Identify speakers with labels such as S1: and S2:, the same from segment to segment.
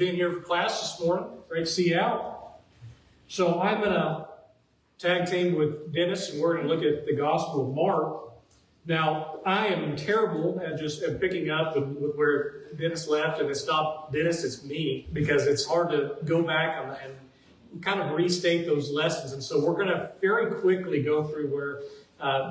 S1: Being here for class this morning. Great to see you out. So I'm going to tag team with Dennis, and we're going to look at the Gospel of Mark. Now, I am terrible at picking up with where Dennis left, and it's not Dennis, it's me, because it's hard to go back and kind of restate those lessons. And so we're going to very quickly go through where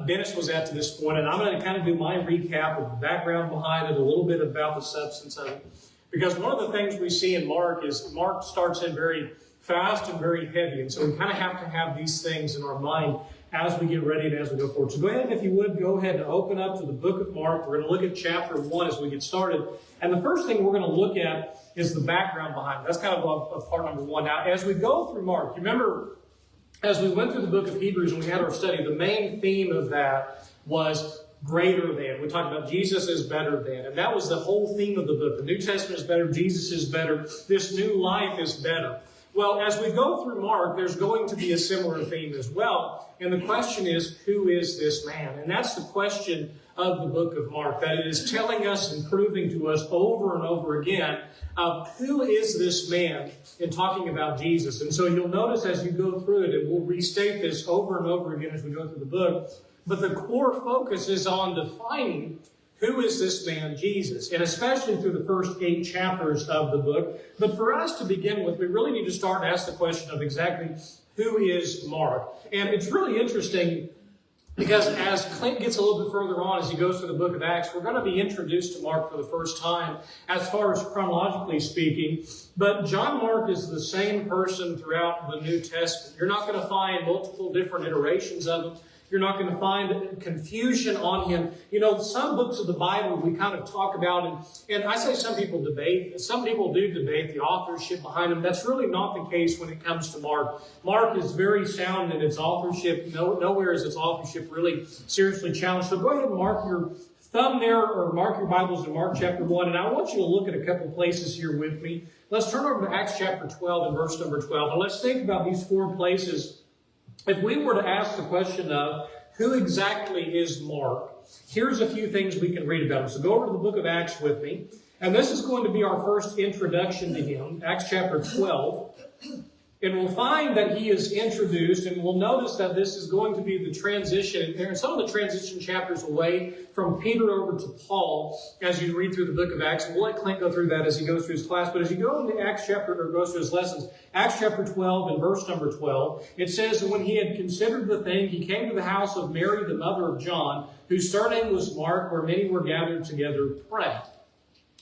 S1: Dennis was at to this point, and I'm going to kind of do my recap of the background behind it, a little bit about the substance of it. Because one of the things we see in Mark is Mark starts in very fast and very heavy. And so we kind of have to have these things in our mind as we get ready and as we go forward. So go ahead, and if you would, go ahead and open up to the book of Mark. We're going to look at chapter 1 as we get started. And the first thing we're going to look at is the background behind it. That's kind of part number 1. Now, as we go through Mark, you remember as we went through the book of Hebrews and we had our study, the main theme of that was greater than. We talked about Jesus is better than. And that was the whole theme of the book. The New Testament is better. Jesus is better. This new life is better. Well, as we go through Mark, there's going to be a similar theme as well. And the question is, who is this man? And that's the question of the book of Mark. That it is telling us and proving to us over and over again who is this man in talking about Jesus. And so you'll notice as you go through it, and we'll restate this over and over again as we go through the book, but the core focus is on defining who is this man, Jesus, and especially through the first 8 chapters of the book. But for us to begin with, we really need to start and ask the question of exactly who is Mark. And it's really interesting because as Clint gets a little bit further on, as he goes through the book of Acts, we're going to be introduced to Mark for the first time as far as chronologically speaking. But John Mark is the same person throughout the New Testament. You're not going to find multiple different iterations of him. You're not going to find confusion on him. You know, some books of the Bible we kind of talk about, and I say some people debate. Some people do debate the authorship behind them. That's really not the case when it comes to Mark. Mark is very sound in its authorship. Nowhere is its authorship really seriously challenged. So go ahead and mark your thumb there, or mark your Bibles in Mark chapter 1. And I want you to look at a couple places here with me. Let's turn over to Acts chapter 12 and verse number 12. And let's think about these 4 places. If we were to ask the question of who exactly is Mark, here's a few things we can read about him. So go over to the book of Acts with me. And this is going to be our first introduction to him, Acts chapter 12. And we'll find that he is introduced, and we'll notice that this is going to be the transition. There are some of the transition chapters away from Peter over to Paul as you read through the book of Acts. And we'll let Clint go through that as he goes through his class. But as you go into Acts chapter, or goes through his lessons, Acts chapter 12 and verse number 12, it says, "And when he had considered the thing, he came to the house of Mary, the mother of John, whose surname was Mark, where many were gathered together to pray."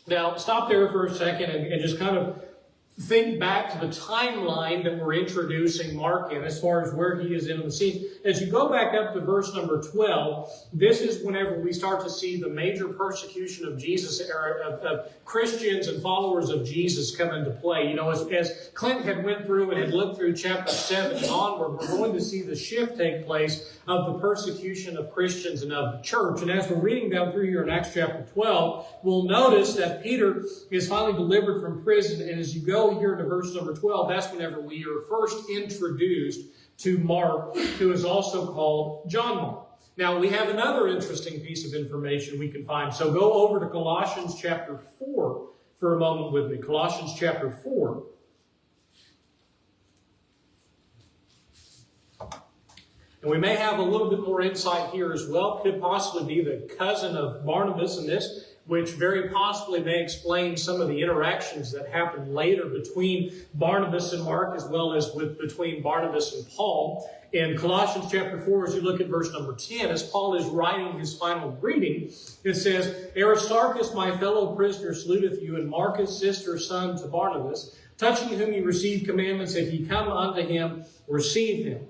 S1: Now, stop there for a second and just kind of think back to the timeline that we're introducing Mark in as far as where he is in the scene. As you go back up to verse number 12, this is whenever we start to see the major persecution of Jesus, of Christians and followers of Jesus come into play. You know, as Clint had went through and had looked through chapter 7 and onward, we're going to see the shift take place of the persecution of Christians and of the church. And as we're reading down through here in Acts chapter 12, we'll notice that Peter is finally delivered from prison. And as you go here to verse number 12, that's whenever we are first introduced to Mark, who is also called John Mark. Now, we have another interesting piece of information we can find. So go over to Colossians chapter 4 for a moment with me. Colossians chapter 4. And we may have a little bit more insight here as well. Could possibly be the cousin of Barnabas in this, which very possibly may explain some of the interactions that happened later between Barnabas and Mark, as well as between Barnabas and Paul. In Colossians chapter 4, as you look at verse number 10, as Paul is writing his final greeting, it says, "Aristarchus, my fellow prisoner, saluteth you, and Marcus, sister, son to Barnabas, touching whom ye received commandments, if ye come unto him, receive him."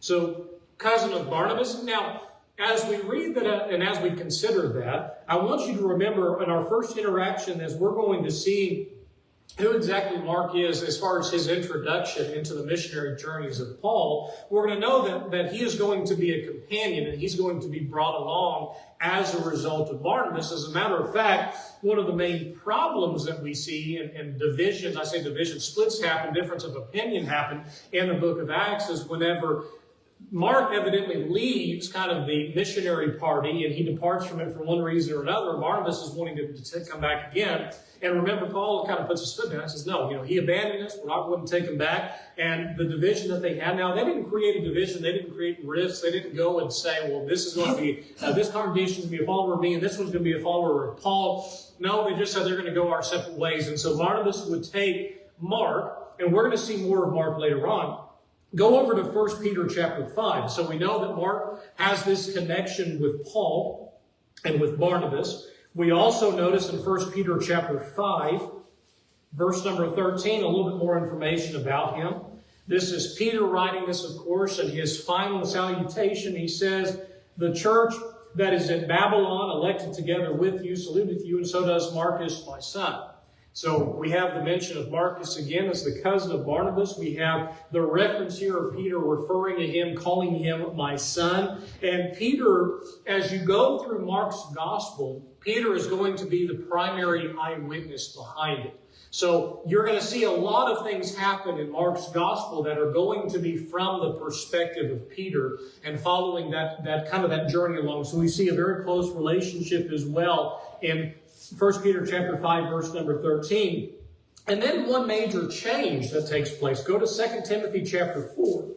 S1: So, cousin of Barnabas. Now, as we read that and as we consider that, I want you to remember in our first interaction, as we're going to see who exactly Mark is as far as his introduction into the missionary journeys of Paul, we're going to know that he is going to be a companion and he's going to be brought along as a result of Barnabas. As a matter of fact, one of the main problems that we see and divisions, I say divisions, splits happen, difference of opinion happen in the book of Acts is whenever Mark evidently leaves kind of the missionary party, and he departs from it for one reason or another. Barnabas is wanting to come back again. And remember, Paul kind of puts his foot down and says, no, he abandoned us. We're not going to take him back. And the division that they had now, they didn't create a division. They didn't create rifts. They didn't go and say, well, this is going to be, this congregation is going to be a follower of me, and this one's going to be a follower of Paul. No, they just said they're going to go our separate ways. And so Barnabas would take Mark, and we're going to see more of Mark later on. Go over to 1 Peter chapter 5. So we know that Mark has this connection with Paul and with Barnabas. We also notice in 1 Peter chapter 5, verse number 13, a little bit more information about him. This is Peter writing this, of course, in his final salutation. He says, the church that is in Babylon, elected together with you, saluteth you, and so does Marcus, my son. So we have the mention of Marcus again as the cousin of Barnabas. We have the reference here of Peter referring to him, calling him my son. And Peter, as you go through Mark's gospel, Peter is going to be the primary eyewitness behind it. So you're going to see a lot of things happen in Mark's gospel that are going to be from the perspective of Peter and following that kind of that journey along. So we see a very close relationship as well in 1 Peter chapter 5, verse number 13. And then one major change that takes place. Go to 2 Timothy chapter 4.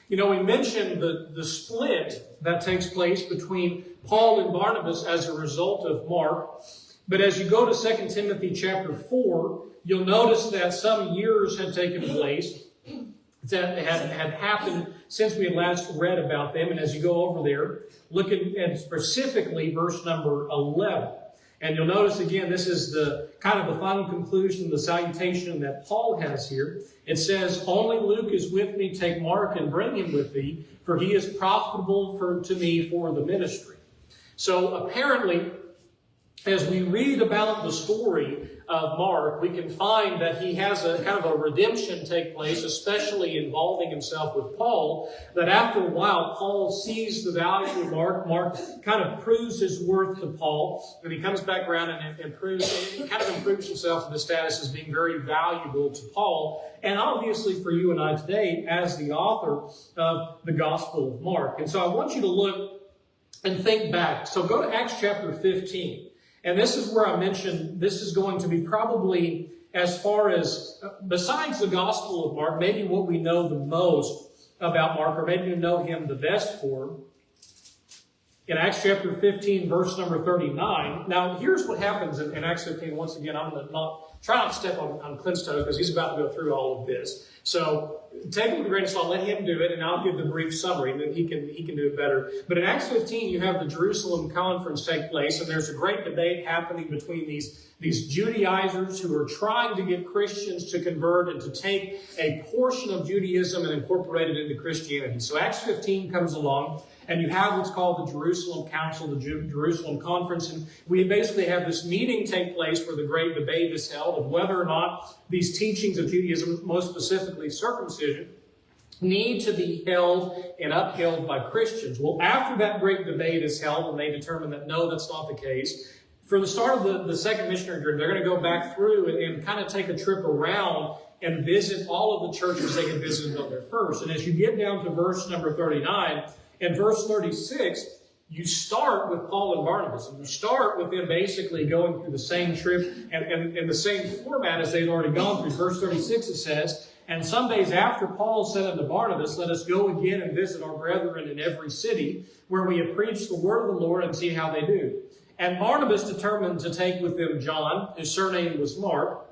S1: We mentioned the split that takes place between Paul and Barnabas as a result of Mark. But as you go to 2 Timothy chapter 4, you'll notice that some years had taken place that had happened since we had last read about them. And as you go over there, look at specifically verse number 11. And you'll notice again, this is the kind of the final conclusion, the salutation that Paul has here. It says, only Luke is with me, take Mark and bring him with thee, for he is profitable to me for the ministry. So apparently, as we read about the story of Mark, we can find that he has a kind of a redemption take place, especially involving himself with Paul, that after a while, Paul sees the value of Mark. Mark kind of proves his worth to Paul, and he comes back around and improves himself to the status as being very valuable to Paul, and obviously for you and I today as the author of the Gospel of Mark. And so I want you to look and think back. So go to Acts chapter 15. And this is where I mentioned this is going to be probably, as far as, besides the Gospel of Mark, maybe what we know the most about Mark, or maybe you know him the best for. In Acts chapter 15, verse number 39. Now, here's what happens in Acts 15. Once again, I'm going to try not to step on Clint's toes because he's about to go through all of this. So take it with a grain of salt, let him do it, and I'll give the brief summary, and then he can do it better. But in Acts 15, you have the Jerusalem conference take place, and there's a great debate happening between these Judaizers who are trying to get Christians to convert and to take a portion of Judaism and incorporate it into Christianity. So Acts 15 comes along, and you have what's called the Jerusalem Council, the Jerusalem Conference, and we basically have this meeting take place where the great debate is held of whether or not these teachings of Judaism, most specifically circumcision, need to be held and upheld by Christians. Well, after that great debate is held and they determine that no, that's not the case, for the start of the second missionary journey, they're going to go back through and kind of take a trip around and visit all of the churches they had visited on their first. And as you get down to verse number 39, and verse 36, you start with Paul and Barnabas. And you start with them basically going through the same trip and the same format as they'd already gone through. Verse 36, it says, and some days after Paul said unto Barnabas, let us go again and visit our brethren in every city where we have preached the word of the Lord and see how they do. And Barnabas determined to take with them John, whose surname was Mark.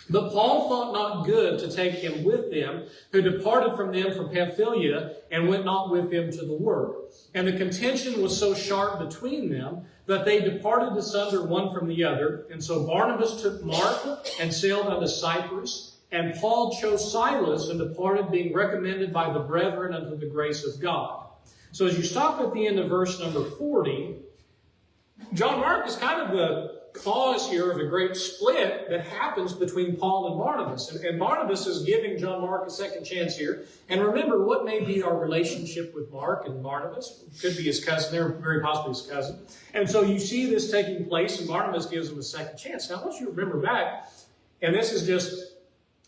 S1: But Paul thought not good to take him with them, who departed from them from Pamphylia, and went not with them to the work. And the contention was so sharp between them, that they departed asunder one from the other. And so Barnabas took Mark, and sailed unto Cyprus. And Paul chose Silas, and departed, being recommended by the brethren unto the grace of God. So as you stop at the end of verse number 40, John Mark is kind of the cause here of a great split that happens between Paul and Barnabas. And Barnabas is giving John Mark a second chance here. And remember, what may be our relationship with Mark and Barnabas? Could be his cousin. They're very possibly his cousin. And so you see this taking place, and Barnabas gives him a second chance. Now, I want you to remember back, and this is just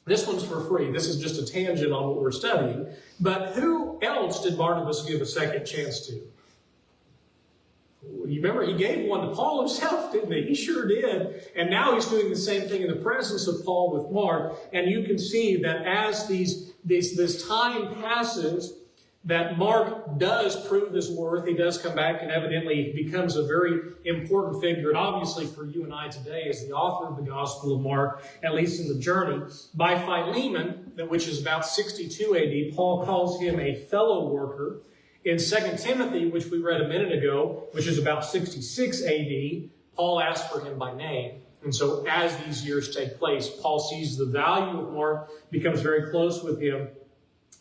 S1: This one's for free. This is just a tangent on what we're studying. But who else did Barnabas give a second chance to? You remember, he gave one to Paul himself, didn't he? He sure did. And now he's doing the same thing in the presence of Paul with Mark. And you can see that as this time passes, that Mark does prove his worth. He does come back and evidently becomes a very important figure. And obviously for you and I today as the author of the Gospel of Mark, at least in the journey. By Philemon, which is about 62 AD, Paul calls him a fellow worker. In 2 Timothy, which we read a minute ago, which is about 66 AD, Paul asks for him by name. And so as these years take place, Paul sees the value of Mark, becomes very close with him.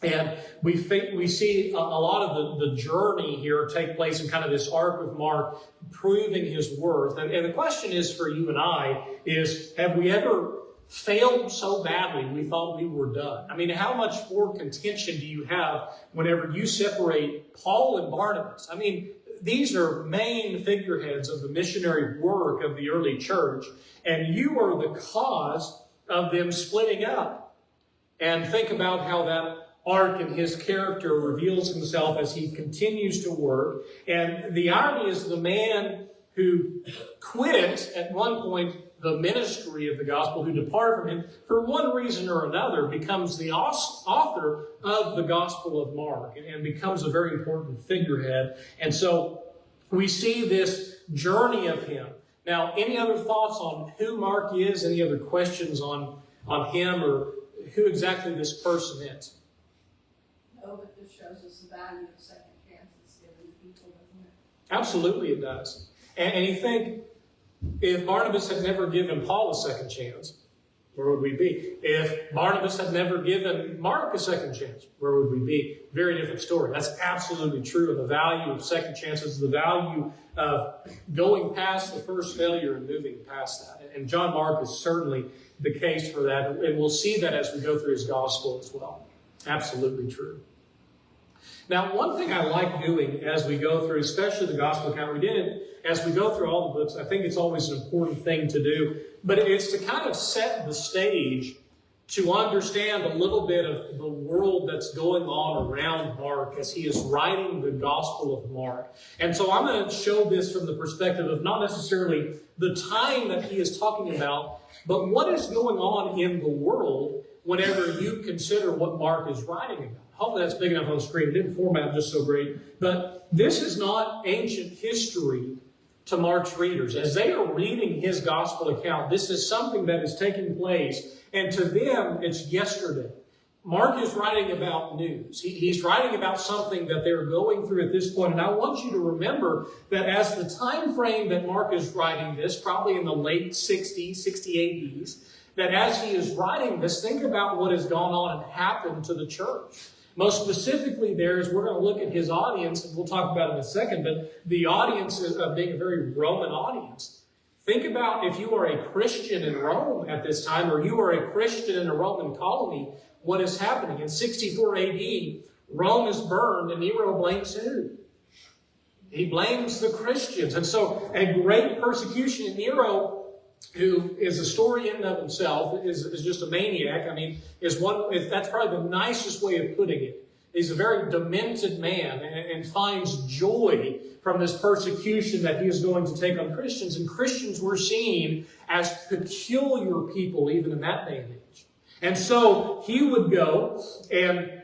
S1: And we see a lot of the journey here take place in kind of this arc of Mark proving his worth. And the question is for you and I is, have we ever failed so badly we thought we were done? I mean, how much more contention do you have whenever you separate Paul and Barnabas? I mean, these are main figureheads of the missionary work of the early church, and you are the cause of them splitting up. And think about how that arc in his character reveals himself as he continues to work. And the irony is the man who quit at one point the ministry of the gospel, who departed from him for one reason or another, becomes the author of the Gospel of Mark and becomes a very important figurehead. And so we see this journey of him. Now, any other thoughts on who Mark is? Any other questions on him or who exactly this person is?
S2: No, but this shows us the value of second chances given to people, doesn't it?
S1: Absolutely it does. And you think, if Barnabas had never given Paul a second chance, where would we be? If Barnabas had never given Mark a second chance, where would we be? Very different story. That's absolutely true of the value of second chances, the value of going past the first failure and moving past that. And John Mark is certainly the case for that. And we'll see that as we go through his gospel as well. Absolutely true. Now, one thing I like doing as we go through, especially the gospel account, we did it as we go through all the books. I think it's always an important thing to do, but it's to kind of set the stage to understand a little bit of the world that's going on around Mark as he is writing the Gospel of Mark. And so I'm going to show this from the perspective of not necessarily the time that he is talking about, but what is going on in the world whenever you consider what Mark is writing about. Hopefully that's big enough on the screen. It didn't format just so great. But this is not ancient history to Mark's readers. As they are reading his gospel account, this is something that is taking place. And to them, it's yesterday. Mark is writing about news. He's writing about something that they're going through at this point. And I want you to remember that as the time frame that Mark is writing this, probably in the late 60s, 60 ADs, that as he is writing this, think about what has gone on and happened to the church. Most specifically there is, we're going to look at his audience, and we'll talk about it in a second, but the audience is being a very Roman audience. Think about if you are a Christian in Rome at this time, or you are a Christian in a Roman colony, what is happening? In 64 AD, Rome is burned, and Nero blames who? He blames the Christians. And so a great persecution, and Nero, who is a story in and of himself, is just a maniac. I mean, that's probably the nicest way of putting it. He's a very demented man and finds joy from this persecution that he is going to take on Christians. And Christians were seen as peculiar people even in that day and age. And so he would go and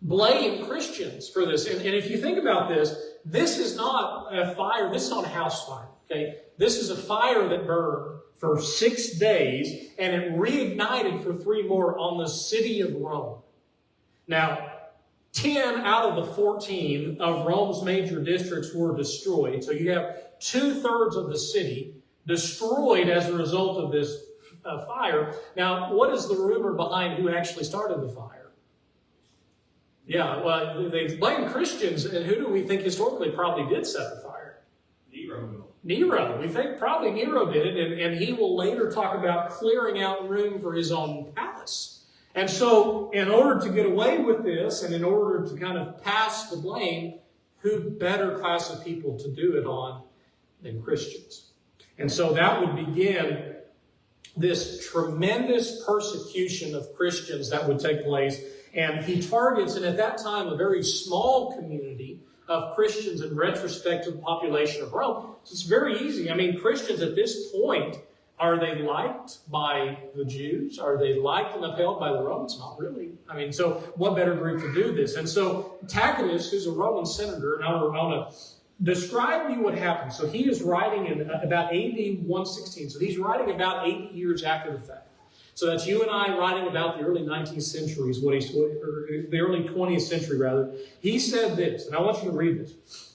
S1: blame Christians for this. And if you think about this, this is not a fire. This is not a house fire. Okay? This is a fire that burned for 6 days, and it reignited for 3 more on the city of Rome. Now, 10 out of the 14 of Rome's major districts were destroyed. So you have 2/3 of the city destroyed as a result of this fire. Now, what is the rumor behind who actually started the fire? Yeah, well, they blame Christians, and who do we think historically probably did set the fire? Nero. We think probably Nero did it, and he will later talk about clearing out room for his own palace. And so, in order to get away with this, and in order to kind of pass the blame, who better class of people to do it on than Christians? And so that would begin this tremendous persecution of Christians that would take place. And he targets, and at that time, a very small community of Christians in retrospect to the population of Rome. So it's very easy. I mean, Christians at this point, are they liked by the Jews? Are they liked and upheld by the Romans? Not really. I mean, so what better group to do this? And so Tacitus, who's a Roman senator, and I want to describe to you what happened. So he is writing in about AD 116. So he's writing about 80 years after the fact. So that's you and I writing about the early 19th century, or the early 20th century, rather. He said this, and I want you to read this.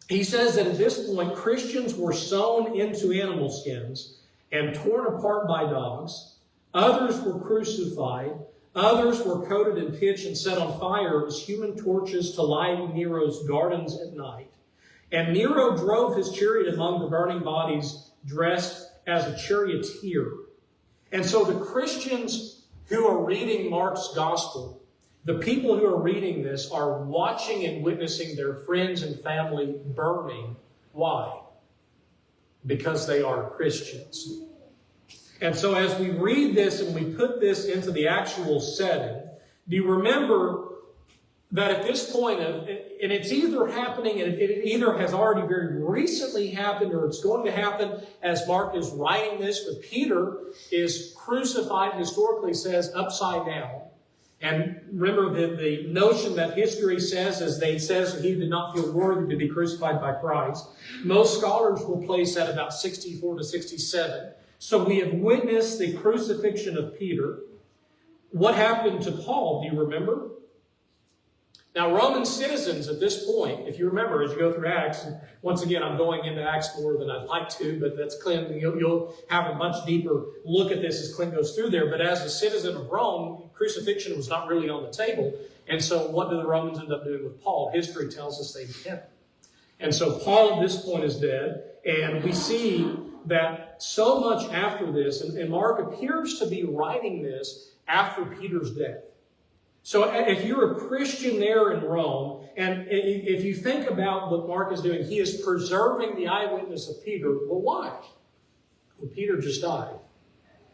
S1: He says that at this point, Christians were sewn into animal skins and torn apart by dogs. Others were crucified. Others were coated in pitch and set on fire as human torches to light Nero's gardens at night. And Nero drove his chariot among the burning bodies dressed as a charioteer. And so the Christians who are reading Mark's gospel, the people who are reading this are watching and witnessing their friends and family burning. Why? Because they are Christians. And so as we read this and we put this into the actual setting, do you remember that at this point, and it's either happening, and it either has already very recently happened or it's going to happen as Mark is writing this, but Peter is crucified, historically says, upside down. And remember the notion that history says, as they says, he did not feel worthy to be crucified by Christ. Most scholars will place that about 64 to 67. So we have witnessed the crucifixion of Peter. What happened to Paul, do you remember? Now, Roman citizens at this point, if you remember, as you go through Acts, and once again, I'm going into Acts more than I'd like to, but that's Clint. You'll have a much deeper look at this as Clint goes through there. But as a citizen of Rome, crucifixion was not really on the table. And so what do the Romans end up doing with Paul? History tells us they behead him. And so Paul at this point is dead. And we see that so much after this, and Mark appears to be writing this after Peter's death. So if you're a Christian there in Rome, and if you think about what Mark is doing, he is preserving the eyewitness of Peter. Well, why? Well, Peter just died,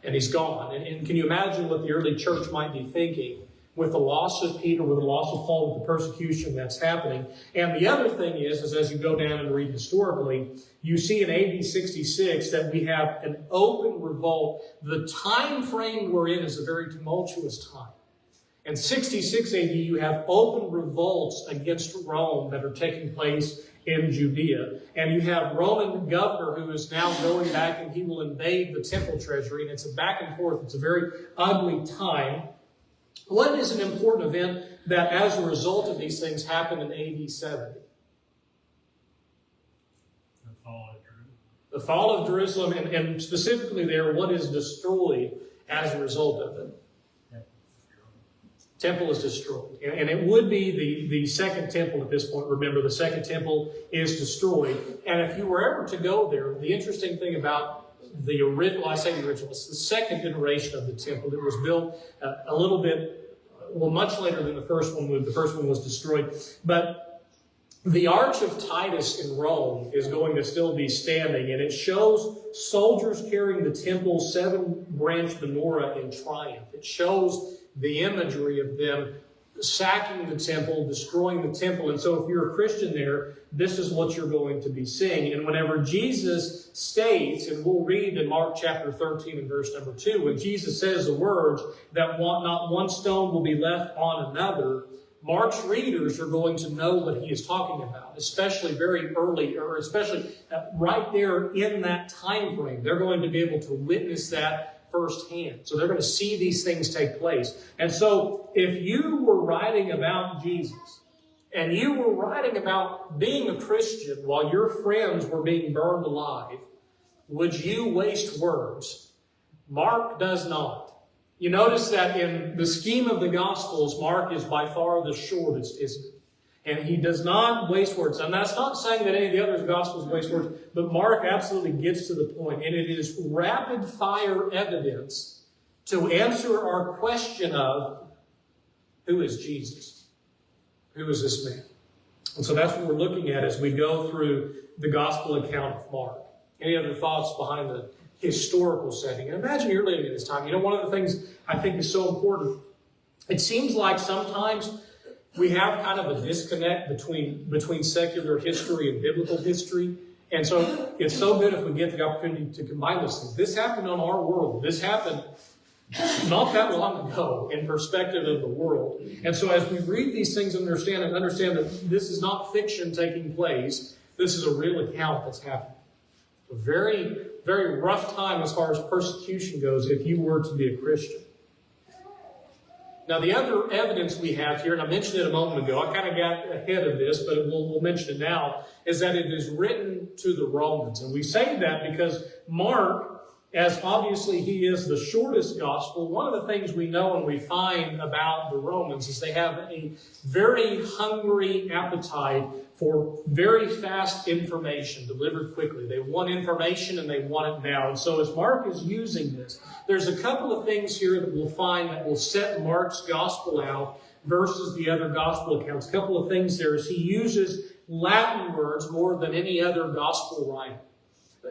S1: and he's gone. And can you imagine what the early church might be thinking with the loss of Peter, with the loss of Paul, with the persecution that's happening? And the other thing is as you go down and read historically, you see in AD 66 that we have an open revolt. The time frame we're in is a very tumultuous time. In 66 AD, you have open revolts against Rome that are taking place in Judea. And you have Roman governor who is now going back and he will invade the temple treasury. And it's a back and forth. It's a very ugly time. What is an important event that as a result of these things happened in AD 70? The fall of Jerusalem. And specifically there, what is destroyed as a result of it? Temple is destroyed. And it would be the second temple at this point. Remember, the second temple is destroyed. And if you were ever to go there, the interesting thing about the original, I say the original, it's the second iteration of the temple. It was built a little bit, much later than the first one. The first one was destroyed. But the Arch of Titus in Rome is going to still be standing. And it shows soldiers carrying the temple's 7-branch menorah in triumph. It shows the imagery of them sacking the temple, destroying the temple. And so if you're a Christian there, this is what you're going to be seeing. And whenever Jesus states, and we'll read in Mark chapter 13 and verse number 2, when Jesus says the words that not one stone will be left on another, Mark's readers are going to know what he is talking about, especially very early, or especially right there in that time frame. They're going to be able to witness that firsthand. So they're going to see these things take place. And so if you were writing about Jesus and you were writing about being a Christian while your friends were being burned alive, would you waste words? Mark does not. You notice that in the scheme of the Gospels, Mark is by far the shortest, isn't it? And he does not waste words. And that's not saying that any of the other Gospels waste words, but Mark absolutely gets to the point. And it is rapid-fire evidence to answer our question of, who is Jesus? Who is this man? And so that's what we're looking at as we go through the Gospel account of Mark. Any other thoughts behind the historical setting. And imagine you're living in this time. You know, one of the things I think is so important, it seems like sometimes we have kind of a disconnect between secular history and biblical history. And so it's so good if we get the opportunity to combine those things. This happened on our world. This happened not that long ago in perspective of the world. And so as we read these things and understand that this is not fiction taking place, this is a real account that's happening. A very, very rough time as far as persecution goes if you were to be a Christian. Now, the other evidence we have here, and I mentioned it a moment ago, I kind of got ahead of this, but we'll mention it now, is that it is written to the Romans. And we say that because Mark, as obviously he is the shortest gospel, one of the things we know and we find about the Romans is they have a very hungry appetite for very fast information delivered quickly. They want information and they want it now. And so as Mark is using this, there's a couple of things here that we'll find that will set Mark's gospel out versus the other gospel accounts. A couple of things there is he uses Latin words more than any other gospel writer.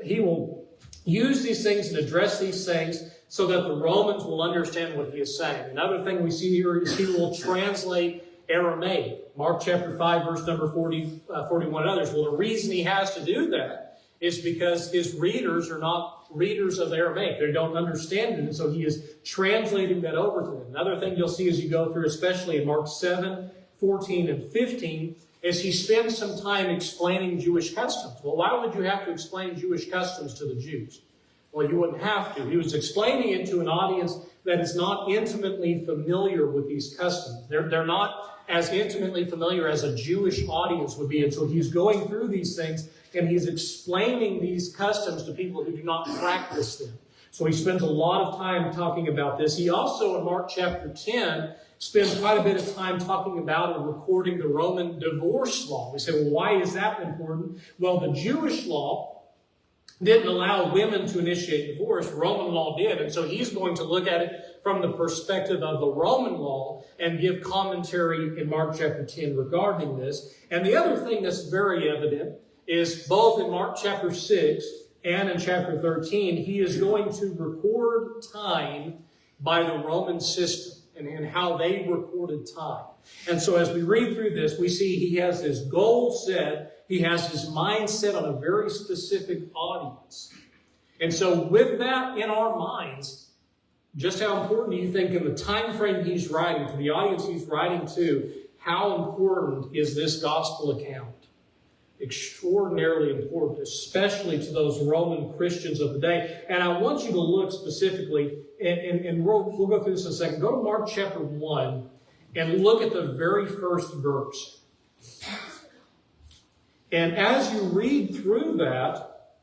S1: He will use these things and address these things so that the Romans will understand what he is saying. Another thing we see here is he will translate Aramaic. Mark chapter 5, verse number 41 and others. Well, the reason he has to do that is because his readers are not readers of Aramaic. They don't understand it, and so he is translating that over to them. Another thing you'll see as you go through, especially in Mark 7, 14, and 15, is he spends some time explaining Jewish customs. Well, why would you have to explain Jewish customs to the Jews? Well, you wouldn't have to. He was explaining it to an audience that is not intimately familiar with these customs. They're not as intimately familiar as a Jewish audience would be. And so he's going through these things and he's explaining these customs to people who do not practice them. So he spends a lot of time talking about this. He also, in Mark chapter 10, spends quite a bit of time talking about and recording the Roman divorce law. We say, well, why is that important? Well, the Jewish law didn't allow women to initiate divorce. Roman law did. And so he's going to look at it from the perspective of the Roman law and give commentary in Mark chapter 10 regarding this. And the other thing that's very evident is both in Mark chapter 6 and in chapter 13, he is going to record time by the Roman system and how they recorded time. And so as we read through this, we see he has his goal set. He has his mind set on a very specific audience. And so with that in our minds, just how important do you think in the time frame he's writing, to the audience he's writing to, how important is this gospel account? Extraordinarily important, especially to those Roman Christians of the day. And I want you to look specifically, and we'll go through this in a second. Go to Mark chapter 1 and look at the very first verse. And as you read through that,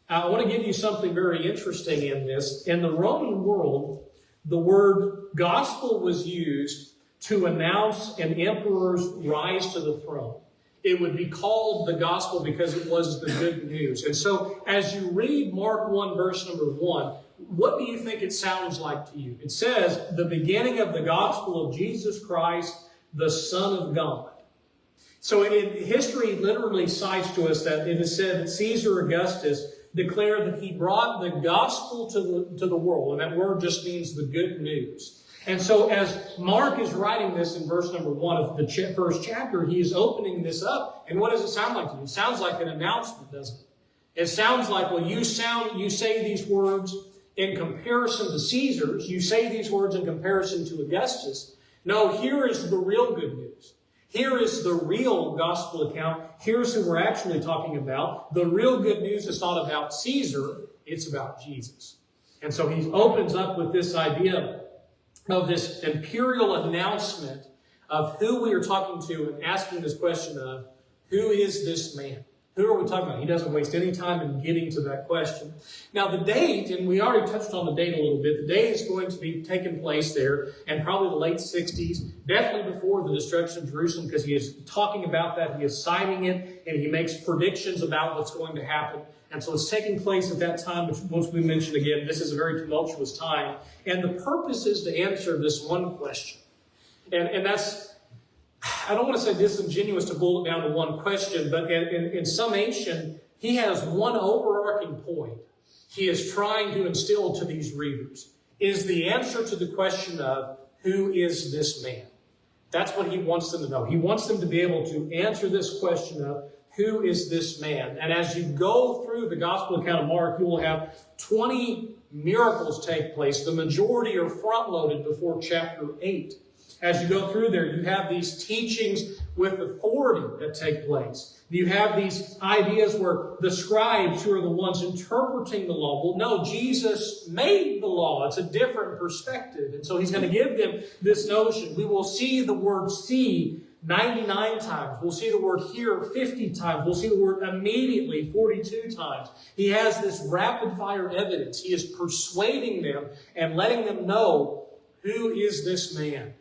S1: I want to give you something very interesting in this. In the Roman world, the word gospel was used to announce an emperor's rise to the throne. It would be called the gospel because it was the good news. And so as you read Mark 1, verse number 1, what do you think it sounds like to you? It says, the beginning of the gospel of Jesus Christ, the Son of God. So history literally cites to us that it is said that Caesar Augustus declared that he brought the gospel to the world. And that word just means the good news. And so as Mark is writing this in verse number 1 of the first chapter, he is opening this up. And what does it sound like to you? It sounds like an announcement, doesn't it? It sounds like, well, you say these words in comparison to Caesar's. You say these words in comparison to Augustus. No, here is the real good news. Here is the real gospel account. Here's who we're actually talking about. The real good news is not about Caesar. It's about Jesus. And so he opens up with this idea of this imperial announcement of who we are talking to and asking this question of, who is this man? Who are we talking about? He doesn't waste any time in getting to that question. Now the date, and we already touched on the date a little bit, the date is going to be taking place there in probably the late 60s, definitely before the destruction of Jerusalem, because he is talking about that, he is citing it, and he makes predictions about what's going to happen. And so it's taking place at that time, which once we mentioned again, this is a very tumultuous time. And the purpose is to answer this one question. And that's, I don't want to say disingenuous to boil it down to one question, but in summation, he has one overarching point. he is trying to instill to these readers is the answer to the question of, who is this man? That's what he wants them to know. He wants them to be able to answer this question of, who is this man? And as you go through the gospel account of Mark, you will have 20 miracles take place. The majority are front-loaded before chapter 8. As you go through there, you have these teachings with authority that take place. You have these ideas where the scribes, who are the ones interpreting the law, well, no, Jesus made the law. It's a different perspective. And so he's going to give them this notion. We will see the word see 99 times. We'll see the word hear 50 times. We'll see the word immediately 42 times. He has this rapid-fire evidence. He is persuading them and letting them know, who is this man?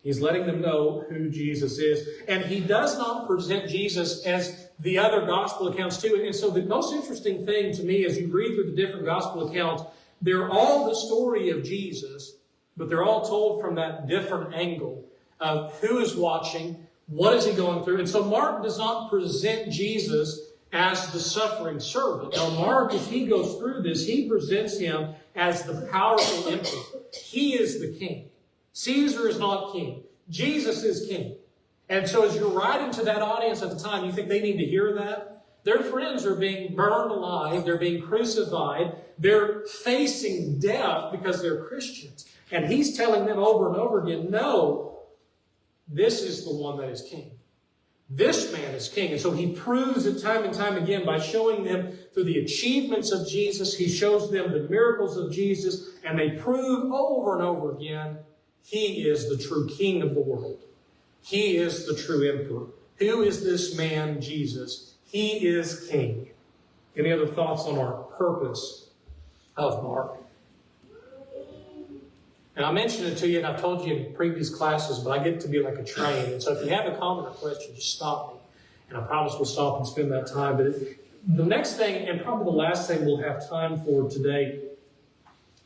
S1: He's letting them know who Jesus is. And he does not present Jesus as the other gospel accounts do. And so the most interesting thing to me as you read through the different gospel accounts, they're all the story of Jesus, but they're all told from that different angle of who is watching, what is he going through. And so Mark does not present Jesus as the suffering servant. Now Mark, as he goes through this, he presents him as the powerful emperor. He is the king. Caesar is not king. Jesus is king. And so as you're writing to that audience at the time, you think they need to hear that? Their friends are being burned alive. They're being crucified. They're facing death because they're Christians. And he's telling them over and over again, no, this is the one that is king. This man is king. And so he proves it time and time again by showing them through the achievements of Jesus. He shows them the miracles of Jesus. And they prove over and over again, he is the true king of the world. He is the true emperor. Who is this man, Jesus? He is king. Any other thoughts on our purpose of Mark? And I mentioned it to you, and I've told you in previous classes, but I get to be like a train. And so if you have a comment or question, just stop me. And I promise we'll stop and spend that time. But the next thing, and probably the last thing we'll have time for today,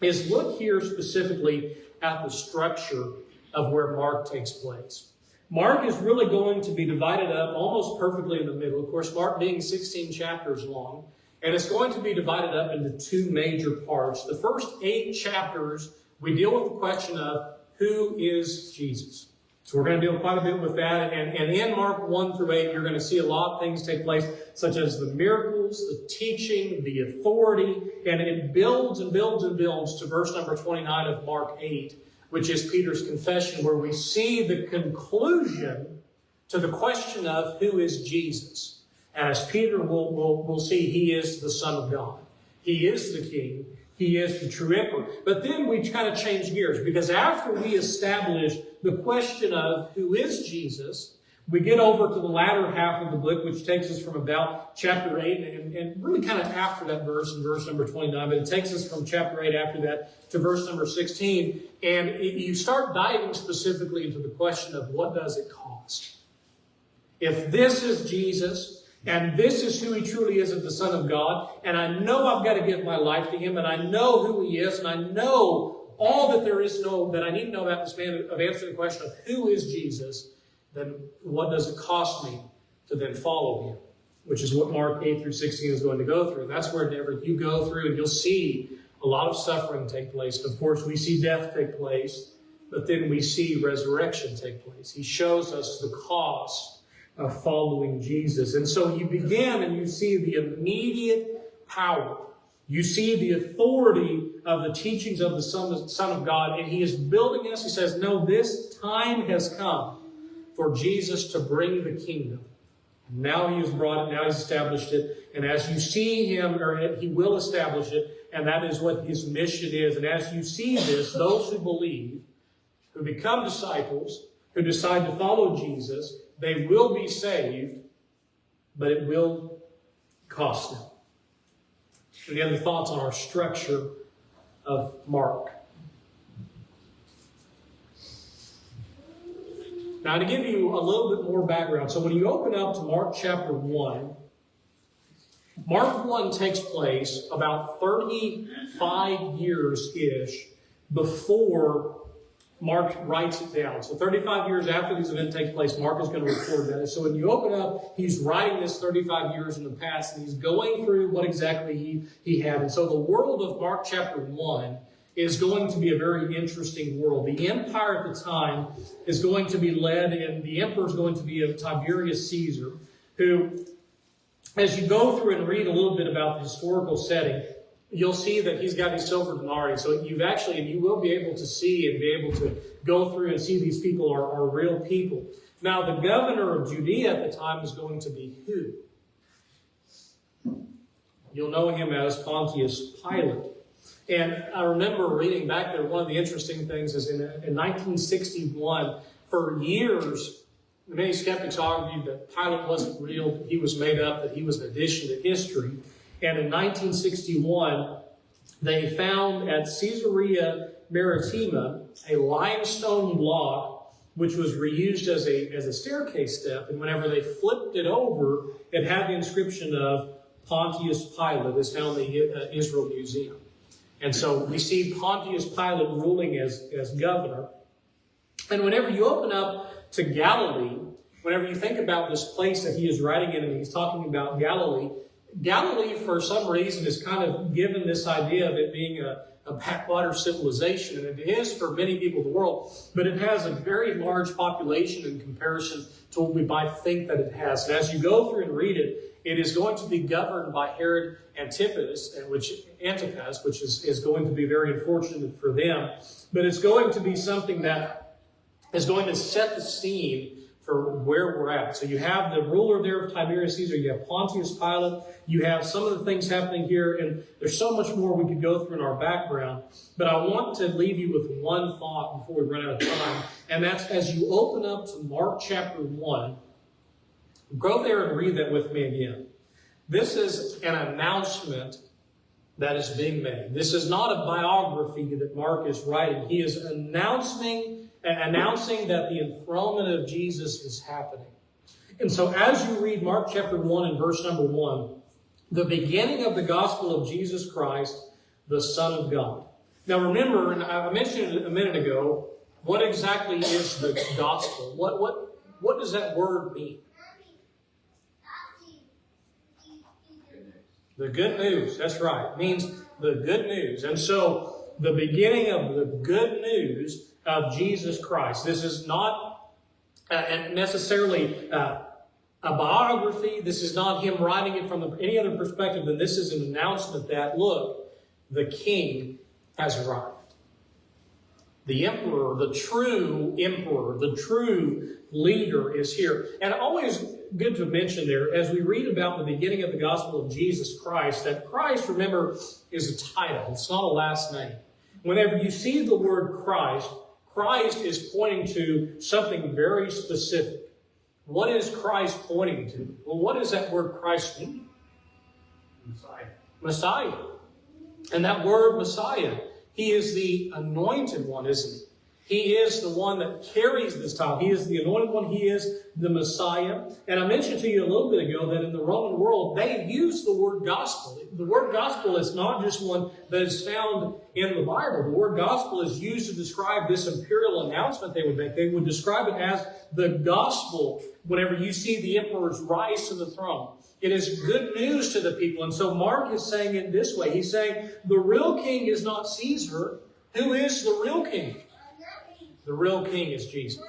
S1: is look here specifically at the structure of where Mark takes place. Mark is really going to be divided up almost perfectly in the middle. Of course, Mark being 16 chapters long, and it's going to be divided up into two major parts. The first 8 chapters, we deal with the question of, who is Jesus? So we're going to deal quite a bit with that. And in Mark 1 through 8, you're going to see a lot of things take place, such as the miracles, the teaching, the authority. And it builds and builds and builds to verse number 29 of Mark 8, which is Peter's confession, where we see the conclusion to the question of, who is Jesus? And as Peter will see, he is the Son of God. He is the King. He is the true emperor. But then we kind of change gears, because after we establish the question of who is Jesus, we get over to the latter half of the book, which takes us from about chapter 8, and really kind of after that verse, in verse number 29, but it takes us from chapter 8 after that to verse number 16, and you start diving specifically into the question of, what does it cost? If this is Jesus, and this is who he truly is as the Son of God, and I know I've got to give my life to him, and I know who he is, and I know all that there is that I need to know about this man, of answering the question of who is Jesus, then what does it cost me to then follow him? Which is what Mark 8 through 16 is going to go through. That's wherever you go through, and you'll see a lot of suffering take place. Of course, we see death take place, but then we see resurrection take place. He shows us the cost of following Jesus. And so you begin and you see the immediate power. You see the authority of the teachings of the Son of God, and he is building us. He says, no, this time has come for Jesus to bring the kingdom. And now he has brought it, now he's established it, and as you see him, or he will establish it, and that is what his mission is. And as you see this, those who believe, who become disciples, who decide to follow Jesus, they will be saved, but it will cost them. Any other thoughts on our structure of Mark? Now, to give you a little bit more background, so when you open up to Mark chapter 1, Mark 1 takes place about 35 years-ish before Mark writes it down. So 35 years after these events take place, Mark is going to record that. And so when you open up, he's writing this 35 years in the past, and he's going through what exactly he had. And so the world of Mark chapter 1 is going to be a very interesting world. The empire at the time is going to be led, and the emperor is going to be Tiberius Caesar, who, as you go through and read a little bit about the historical setting, you'll see that he's got these silver denarii. So you will be able to see and be able to go through and see these people are real people. Now, the governor of Judea at the time is going to be who? You'll know him as Pontius Pilate. And I remember reading back there, one of the interesting things is in 1961, for years, many skeptics argued that Pilate wasn't real, that he was made up, that he was an addition to history. And in 1961, they found at Caesarea Maritima a limestone block which was reused as a staircase step. And whenever they flipped it over, it had the inscription of Pontius Pilate. It's found in the Israel Museum. And so we see Pontius Pilate ruling as governor. And whenever you open up to Galilee, whenever you think about this place that he is writing in, and he's talking about Galilee, Galilee, for some reason, is kind of given this idea of it being a backwater civilization, and it is for many people in the world, but it has a very large population in comparison to what we might think that it has. And as you go through and read it, it is going to be governed by Herod Antipas, which is going to be very unfortunate for them, but it's going to be something that is going to set the scene for where we're at. So you have the ruler there of Tiberius Caesar, you have Pontius Pilate, you have some of the things happening here, and there's so much more we could go through in our background. But I want to leave you with one thought before we run out of time, and that's as you open up to Mark chapter 1, go there and read that with me again. This is an announcement that is being made. This is not a biography that Mark is writing. He is announcing that the enthronement of Jesus is happening. And so as you read Mark chapter 1 and verse number 1, the beginning of the gospel of Jesus Christ, the Son of God. Now remember, and I mentioned it a minute ago, what exactly is the gospel? What does that word mean? The good news, that's right. It means the good news. And so the beginning of the good news of Jesus Christ. This is not necessarily a biography. This is not him writing it from any other perspective than this is an announcement that, look, the king has arrived. The emperor, the true leader is here. And always good to mention there, as we read about the beginning of the gospel of Jesus Christ, that Christ, remember, is a title. It's not a last name. Whenever you see the word Christ, Christ is pointing to something very specific. What is Christ pointing to? Well, what does that word Christ mean? Messiah. And that word Messiah, he is the anointed one, isn't he? He is the one that carries this title. He is the anointed one. He is the Messiah. And I mentioned to you a little bit ago that in the Roman world, they use the word gospel. The word gospel is not just one that is found in the Bible. The word gospel is used to describe this imperial announcement they would make. They would describe it as the gospel whenever you see the emperor's rise to the throne. It is good news to the people. And so Mark is saying it this way. He's saying the real king is not Caesar. Who is the real king? The real king is Jesus.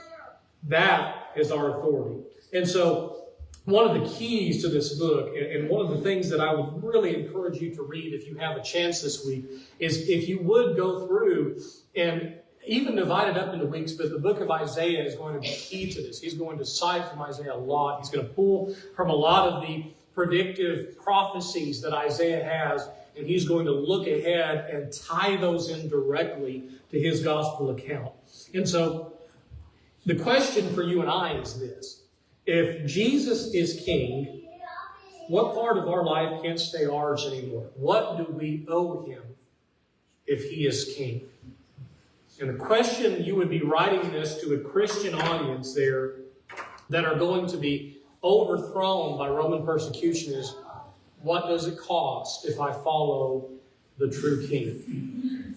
S1: That is our authority. And so one of the keys to this book, and one of the things that I would really encourage you to read if you have a chance this week, is if you would go through and even divide it up into weeks, but the book of Isaiah is going to be key to this. He's going to cite from Isaiah a lot. He's going to pull from a lot of the predictive prophecies that Isaiah has, and he's going to look ahead and tie those in directly to his gospel account. And so the question for you and I is this. If Jesus is king, what part of our life can't stay ours anymore? What do we owe him if he is king? And the question, you would be writing this to a Christian audience there that are going to be overthrown by Roman persecution, is, what does it cost if I follow the true king?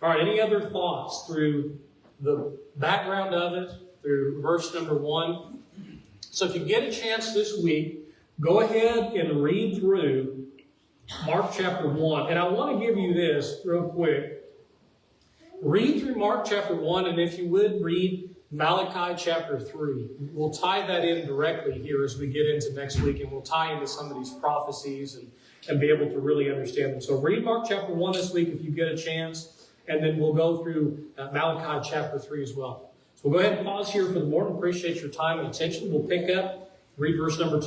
S1: All right, any other thoughts through the background of it through verse number 1. So if you get a chance this week, go ahead and read through Mark chapter 1. And I want to give you this real quick. Read through Mark chapter 1, and if you would, read Malachi chapter 3. We'll tie that in directly here as we get into next week, and we'll tie into some of these prophecies and be able to really understand them. So read Mark chapter 1 this week if you get a chance, and then we'll go through Malachi chapter 3 as well. So we'll go ahead and pause here for the morning. Appreciate your time and attention. We'll pick up, read verse number 2.